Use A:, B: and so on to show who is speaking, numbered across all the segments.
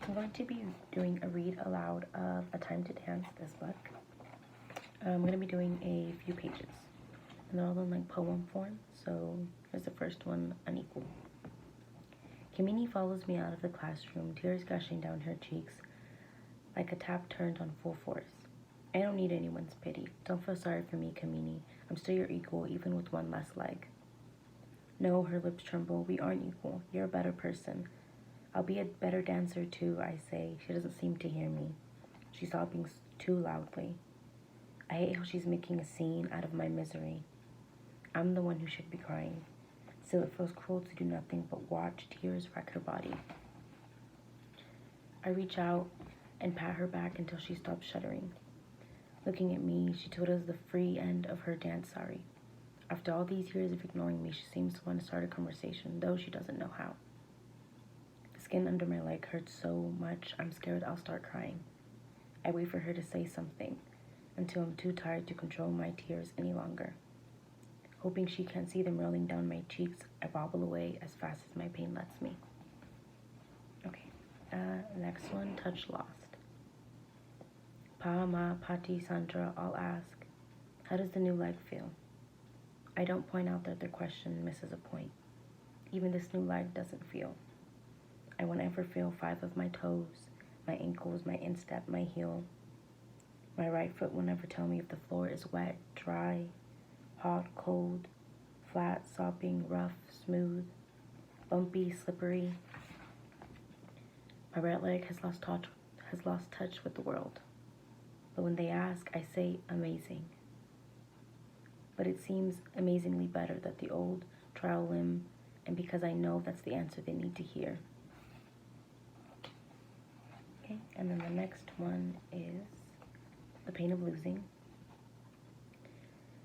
A: I'm going to be doing a read aloud of A Time to Dance, this book. I'm going to be doing a few pages, and they're all in like poem form. So here's the first one, Unequal. Kamini follows me out of the classroom, tears gushing down her cheeks like a tap turned on full force. I don't need anyone's pity. Don't feel sorry for me, Kamini. I'm still your equal, even with one less leg. No, her lips tremble. We aren't equal. You're a better person. I'll be a better dancer too, I say. She doesn't seem to hear me. She's sobbing too loudly. I hate how she's making a scene out of my misery. I'm the one who should be crying. Still, it feels cruel to do nothing but watch tears wreck her body. I reach out and pat her back until she stops shuddering. Looking at me, she twiddles the free end of her dance sari. After all these years of ignoring me, she seems to want to start a conversation, though she doesn't know how. The skin under my leg hurts so much, I'm scared I'll start crying. I wait for her to say something, until I'm too tired to control my tears any longer. Hoping she can't see them rolling down my cheeks, I wobble away as fast as my pain lets me. Okay, next one, Touch Lost. Pa, Ma, Pati, Sandra all ask, how does the new leg feel? I don't point out that their question misses a point. Even this new leg doesn't feel. I won't ever feel 5 of my toes, my ankles, my instep, my heel. My right foot will never tell me if the floor is wet, dry, hot, cold, flat, sopping, rough, smooth, bumpy, slippery. My right leg has lost touch with the world. But when they ask, I say amazing. But it seems amazingly better than the old trial limb, and because I know that's the answer they need to hear. Okay, and then the next one is The Pain of Losing.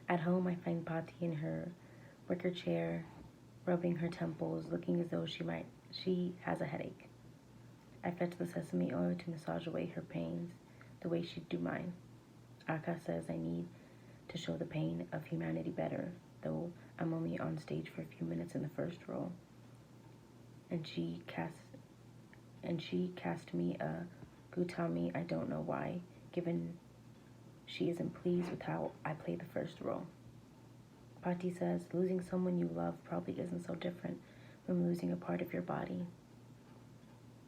A: At home, I find Pati in her wicker chair, rubbing her temples, looking as though she has a headache. I fetch the sesame oil to massage away her pains, the way she'd do mine. Aka says I need to show the pain of humanity better, though I'm only on stage for a few minutes in the first role. And she cast me a Gutami, I don't know why, given she isn't pleased with how I played the first role. Pati says losing someone you love probably isn't so different from losing a part of your body.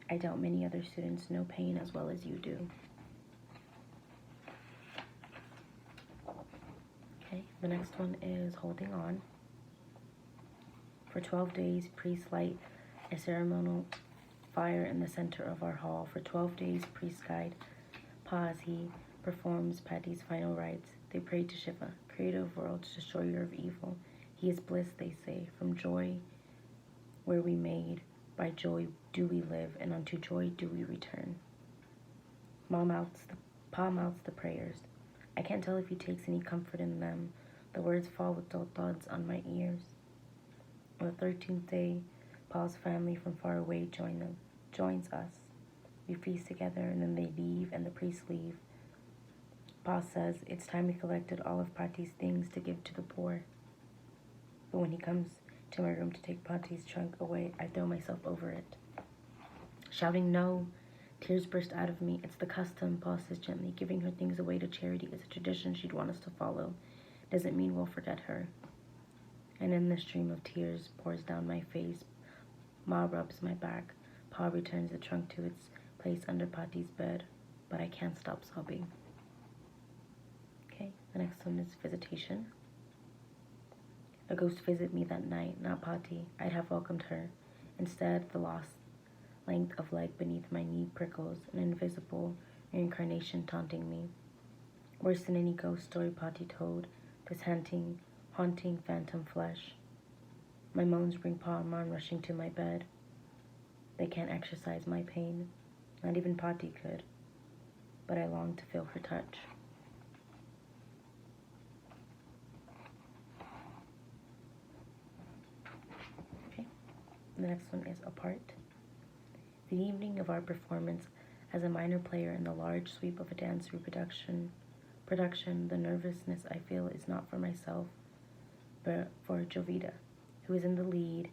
A: I doubt many other students know pain as well as you do. Okay, the next one is Holding On. For 12 days, priests light a ceremonial fire in the center of our hall. For 12 days, priests guide Pa as he performs Pati's final rites. They pray to Shiva, creator of worlds, destroyer of evil. He is bliss, they say. From joy were we made, by joy do we live, and unto joy do we return. Pa mouths the prayers. I can't tell if he takes any comfort in them. The words fall with dull thuds on my ears. On the 13th day, Pa's family from far away joins us. We feast together, and then they leave, and the priests leave. Pa says it's time we collected all of Pati's things to give to the poor. But when he comes to my room to take Pati's trunk away, I throw myself over it. Shouting no, tears burst out of me. It's the custom, Pa says gently. Giving her things away to charity is a tradition she'd want us to follow. Doesn't mean we'll forget her. And then the stream of tears pours down my face. Ma rubs my back. Pa returns the trunk to its place under Pati's bed, but I can't stop sobbing. Okay, the next one is Visitation. A ghost visited me that night, not Pati. I'd have welcomed her. Instead, the lost length of leg beneath my knee prickles, an invisible reincarnation taunting me. Worse than any ghost story Pati told, this haunting phantom flesh. My moans bring Pa and Mon rushing to my bed. They can't exorcise my pain. Not even Pati could. But I long to feel her touch. Okay. The next one is Apart. The evening of our performance, as a minor player in the large sweep of a dance production, the nervousness I feel is not for myself, but for Jovita, who is in the lead,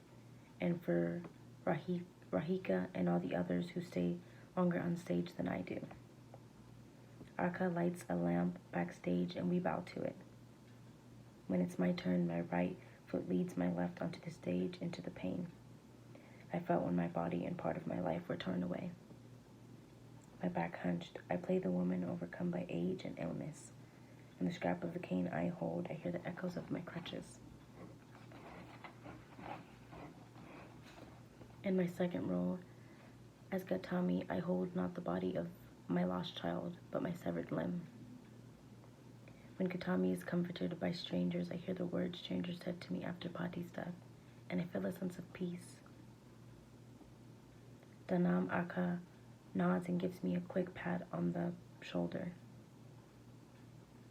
A: and for Rahika and all the others who stay longer on stage than I do. Arka lights a lamp backstage and we bow to it. When it's my turn, my right foot leads my left onto the stage into the pain I felt when my body and part of my life were torn away. My back hunched, I play the woman overcome by age and illness. In the scrap of the cane I hold, I hear the echoes of my crutches. In my second role, as Gautami, I hold not the body of my lost child, but my severed limb. When Gautami is comforted by strangers, I hear the words strangers said to me after Pati's death, and I feel a sense of peace. Danam Aka nods and gives me a quick pat on the shoulder.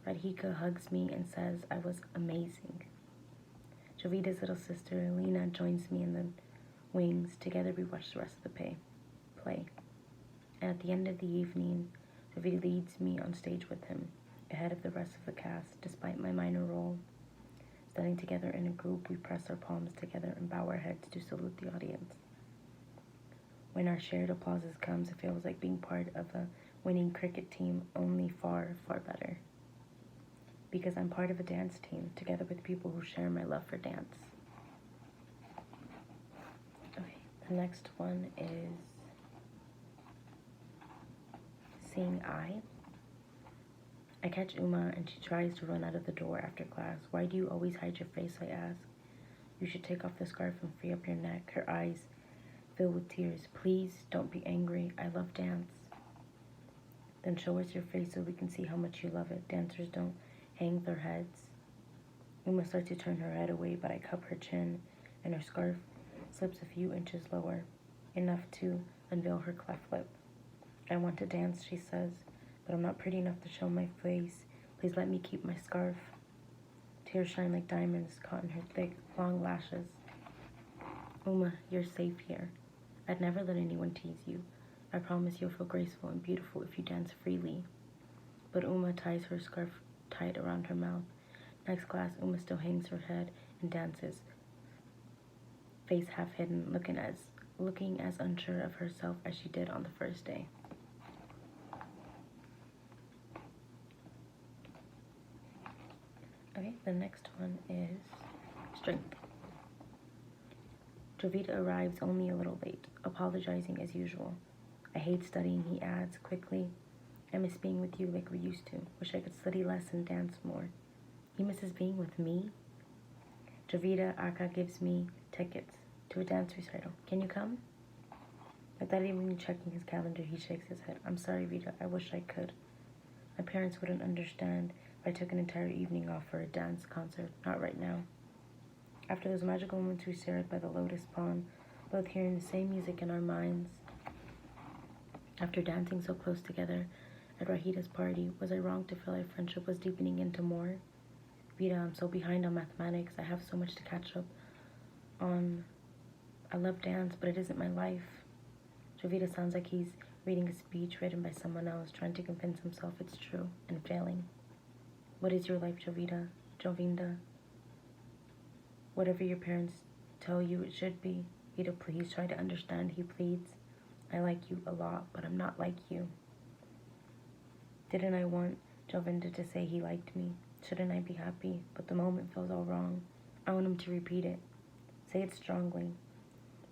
A: Radhika hugs me and says I was amazing. Jovita's little sister, Lena, joins me in the wings. Together we watch the rest of the play. And at the end of the evening, Jovita leads me on stage with him, ahead of the rest of the cast, despite my minor role. Standing together in a group, we press our palms together and bow our heads to salute the audience. When our shared applauses comes, it feels like being part of a winning cricket team, only far, far better. Because I'm part of a dance team, together with people who share my love for dance. Okay, the next one is Seeing Eye. I catch Uma and she tries to run out of the door after class. Why do you always hide your face, I ask. You should take off the scarf and free up your neck. Her eyes fill with tears. Please, don't be angry. I love dance. Then show us your face so we can see how much you love it. Dancers don't hang their heads. Uma starts to turn her head away, but I cup her chin, and her scarf slips a few inches lower, enough to unveil her cleft lip. I want to dance, she says, but I'm not pretty enough to show my face. Please let me keep my scarf. Tears shine like diamonds caught in her thick, long lashes. Uma, you're safe here. I'd never let anyone tease you. I promise you'll feel graceful and beautiful if you dance freely. But Uma ties her scarf tight around her mouth. Next class, Uma still hangs her head and dances, face half hidden, looking as unsure of herself as she did on the first day. Okay, the next one is Strength. Jovita arrives only a little late, apologizing as usual. I hate studying, he adds quickly. I miss being with you like we used to. Wish I could study less and dance more. He misses being with me? Jovita Aka gives me tickets to a dance recital. Can you come? Without even checking his calendar, he shakes his head. I'm sorry, Vita. I wish I could. My parents wouldn't understand if I took an entire evening off for a dance concert. Not right now. After those magical moments we shared by the lotus pond, both hearing the same music in our minds, after dancing so close together at Rahita's party, was I wrong to feel our friendship was deepening into more? Vita, I'm so behind on mathematics. I have so much to catch up on. I love dance, but it isn't my life. Jovita sounds like he's reading a speech written by someone else, trying to convince himself it's true, and failing. What is your life, Jovita? Jovinda? Whatever your parents tell you it should be. Vita, please try to understand, he pleads. I like you a lot, but I'm not like you. Didn't I want Jovinda to say he liked me? Shouldn't I be happy? But the moment feels all wrong. I want him to repeat it. Say it strongly.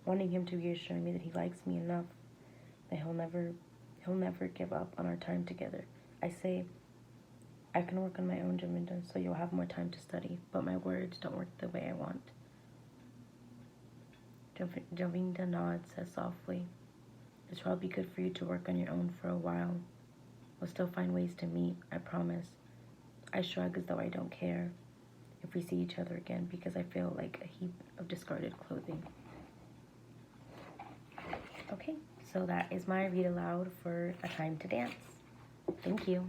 A: Wanting him to reassure me that he likes me enough, that he'll never give up on our time together. I say, I can work on my own, Jovinda, so you'll have more time to study, but my words don't work the way I want. Jovinda nods, says softly, it's probably good for you to work on your own for a while. We'll still find ways to meet, I promise. I shrug as though I don't care if we see each other again because I feel like a heap of discarded clothing. Okay, so that is my read aloud for A Time to Dance. Thank you.